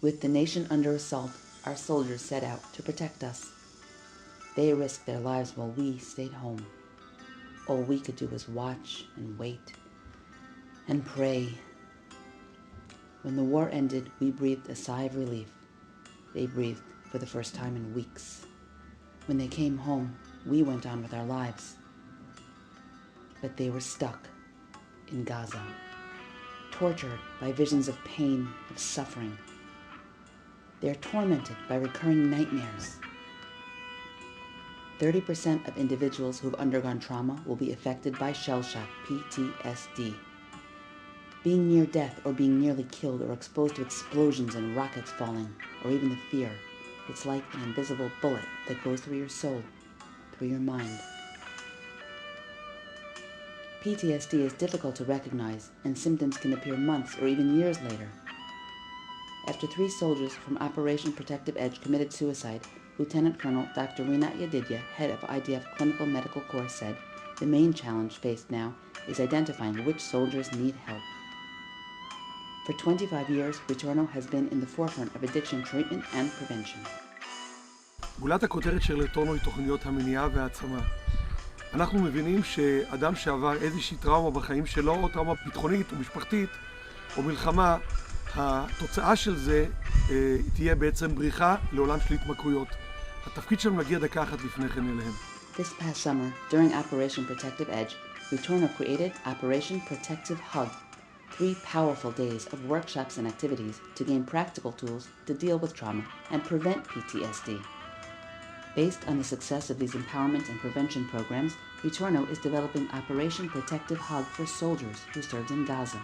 With the nation under assault, our soldiers set out to protect us. They risked their lives while we stayed home. All we could do was watch and wait and pray. When the war ended, we breathed a sigh of relief. They breathed for the first time in weeks. When they came home, we went on with our lives. But they were stuck in Gaza, tortured by visions of pain, of suffering. They are tormented by recurring nightmares. 30% of individuals who have undergone trauma will be affected by shell shock, PTSD. Being near death or being nearly killed or exposed to explosions and rockets falling, or even the fear, it's like an invisible bullet that goes through your soul, through your mind. PTSD is difficult to recognize, and symptoms can appear months or even years later. After 3 soldiers from Operation Protective Edge committed suicide, Lieutenant Colonel Dr. Rinat Yedidia, head of IDF Clinical Medical Corps, said, "The main challenge faced now is identifying which soldiers need help." For 25 years, Rטורנו has been in the forefront of addiction treatment and prevention. גולת הכותרת של רטורנו היא תוכניות המניעה והעצמה. אנחנו מבינים שאדם שעבר איזושהי טראומה בחיים שלו, או טראומה ביטחונית או משפחתית, או מלחמה, התוצאה של זה תהיה בעצם בריחה לעולם של התמכרויות. התפקיד שלנו מגיע דקה אחת לפני כן אליהם. This past summer, during Operation Protective Edge, Rטורנו created Operation Protective Hug, 3 powerful days of workshops and activities to gain practical tools to deal with trauma and prevent PTSD. Based on the success of these empowerment and prevention programs, Rטורנו is developing Operation Protective Hug for soldiers who served in Gaza.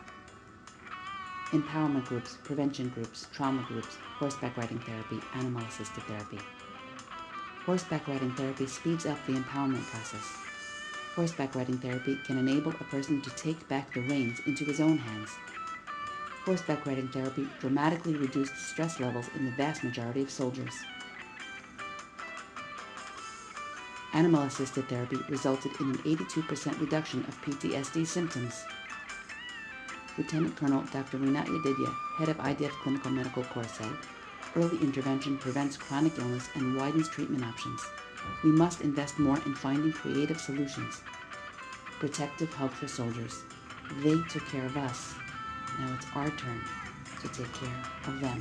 Empowerment groups, prevention groups, trauma groups, horseback riding therapy, animal-assisted therapy. Horseback riding therapy speeds up the empowerment process. Horseback riding therapy can enable a person to take back the reins into his own hands. Horseback riding therapy dramatically reduced stress levels in the vast majority of soldiers. Animal-assisted therapy resulted in an 82% reduction of PTSD symptoms. Lieutenant Colonel Dr. Rinat Yedidia, head of IDF Clinical Medical Corps, said, "Early intervention prevents chronic illness and widens treatment options. We must invest more in finding creative solutions. Protective Hug for soldiers. They took care of us. Now it's our turn to take care of them."